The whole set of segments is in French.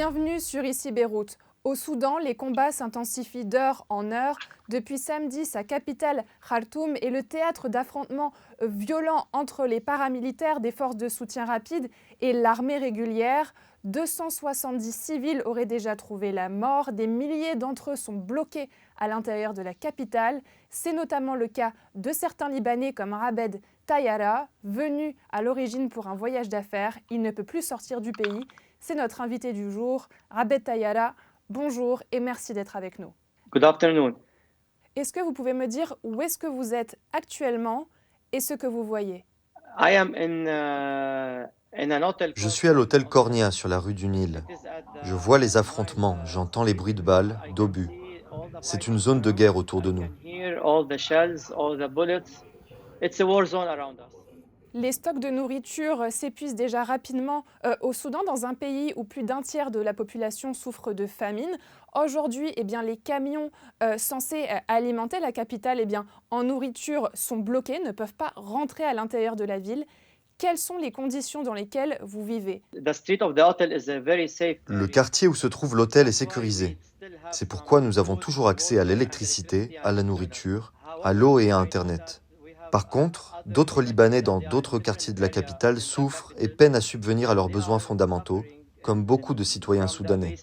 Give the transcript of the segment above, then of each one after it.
Bienvenue sur Ici Beyrouth. Au Soudan, les combats s'intensifient d'heure en heure. Depuis samedi, sa capitale, Khartoum, est le théâtre d'affrontements violents entre les paramilitaires des forces de soutien rapide et l'armée régulière. 270 civils auraient déjà trouvé la mort. Des milliers d'entre eux sont bloqués à l'intérieur de la capitale. C'est notamment le cas de certains Libanais comme Rabed Tayyara, venu à l'origine pour un voyage d'affaires. Il ne peut plus sortir du pays. C'est notre invité du jour, Rabed Tayyara. Bonjour et merci d'être avec nous. Good afternoon. Est-ce que vous pouvez me dire où est-ce que vous êtes actuellement et ce que vous voyez? I am in an hotel. Je suis à l'hôtel Cornia sur la rue du Nil. Je vois les affrontements, j'entends les bruits de balles, d'obus. C'est une zone de guerre autour de nous. All the shells, all the bullets. It's a war zone around us. Les stocks de nourriture s'épuisent déjà rapidement au Soudan, dans un pays où plus d'un tiers de la population souffre de famine. Aujourd'hui, les camions censés alimenter la capitale en nourriture sont bloqués, ne peuvent pas rentrer à l'intérieur de la ville. Quelles sont les conditions dans lesquelles vous vivez? The street of the hotel is a very safe. Le quartier où se trouve l'hôtel est sécurisé. C'est pourquoi nous avons toujours accès à l'électricité, à la nourriture, à l'eau et à Internet. Par contre, d'autres Libanais dans d'autres quartiers de la capitale souffrent et peinent à subvenir à leurs besoins fondamentaux, comme beaucoup de citoyens soudanais.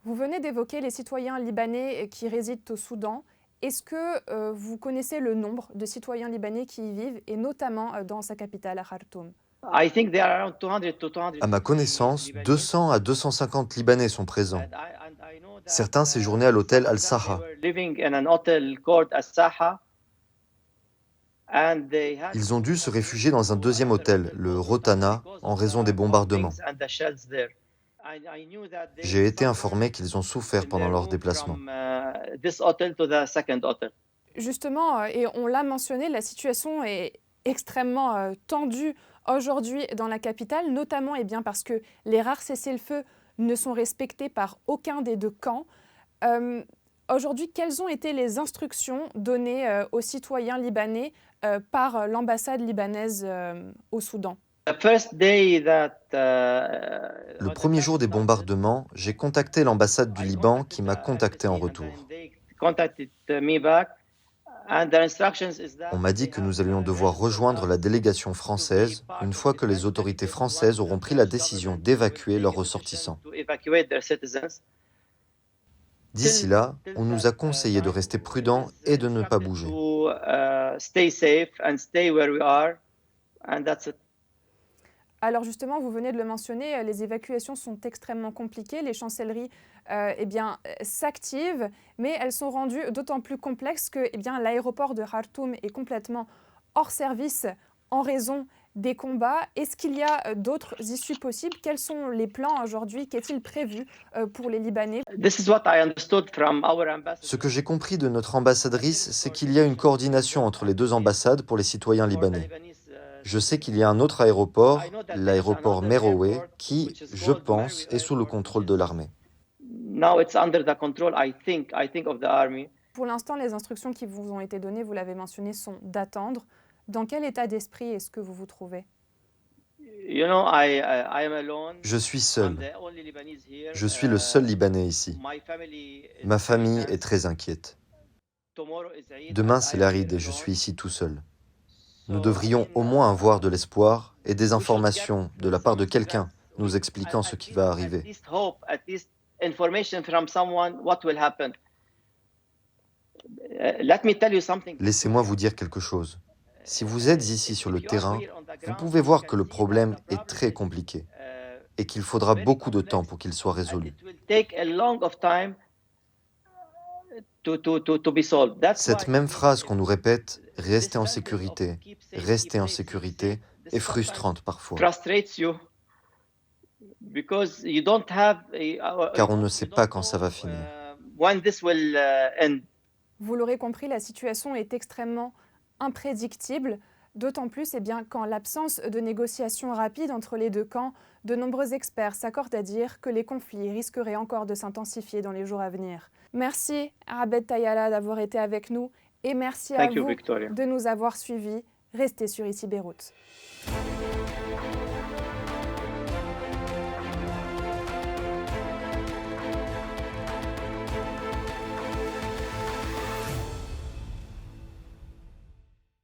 Vous venez d'évoquer les citoyens libanais qui résident au Soudan. Est-ce que vous connaissez le nombre de citoyens libanais qui y vivent, et notamment dans sa capitale, à Khartoum? I think there are around 200 to 200. À ma connaissance, 200 à 250 Libanais sont présents. Certains séjournaient à l'hôtel Al-Saha. Ils ont dû se réfugier dans un deuxième hôtel, le Rotana, en raison des bombardements. J'ai été informé qu'ils ont souffert pendant leur déplacement. Justement, et on l'a mentionné, la situation est extrêmement tendue aujourd'hui dans la capitale, notamment parce que les rares cessez-le-feu ne sont respectés par aucun des deux camps. Aujourd'hui, quelles ont été les instructions données aux citoyens libanais par l'ambassade libanaise au Soudan? Le premier jour des bombardements, j'ai contacté l'ambassade du Liban qui m'a contacté en retour. On m'a dit que nous allions devoir rejoindre la délégation française une fois que les autorités françaises auront pris la décision d'évacuer leurs ressortissants. D'ici là, on nous a conseillé de rester prudents et de ne pas bouger. Alors justement, vous venez de le mentionner, les évacuations sont extrêmement compliquées. Les chancelleries s'activent, mais elles sont rendues d'autant plus complexes que l'aéroport de Khartoum est complètement hors service en raison des combats. Est-ce qu'il y a d'autres issues possibles? Quels sont les plans aujourd'hui? Qu'est-il prévu pour les Libanais? Ce que j'ai compris de notre ambassadrice, c'est qu'il y a une coordination entre les deux ambassades pour les citoyens libanais. Je sais qu'il y a un autre aéroport, l'aéroport Merowe, qui, je pense, est sous le contrôle de l'armée. Pour l'instant, les instructions qui vous ont été données, vous l'avez mentionné, sont d'attendre. Dans quel état d'esprit est-ce que vous vous trouvez? Je suis seul. Je suis le seul Libanais ici. Ma famille est très inquiète. Demain, c'est l'Aïd et je suis ici tout seul. Nous devrions au moins avoir de l'espoir et des informations de la part de quelqu'un nous expliquant ce qui va arriver. Laissez-moi vous dire quelque chose. Si vous êtes ici sur le terrain, vous pouvez voir que le problème est très compliqué et qu'il faudra beaucoup de temps pour qu'il soit résolu. Cette même phrase qu'on nous répète, restez en sécurité, est frustrante parfois. Car on ne sait pas quand ça va finir. Vous l'aurez compris, la situation est extrêmement imprédictible, d'autant plus qu'en l'absence de négociations rapides entre les deux camps, de nombreux experts s'accordent à dire que les conflits risqueraient encore de s'intensifier dans les jours à venir. Merci Rabed Tayyara d'avoir été avec nous et merci à vous Victoria. de nous avoir suivis. Restez sur Ici Beyrouth.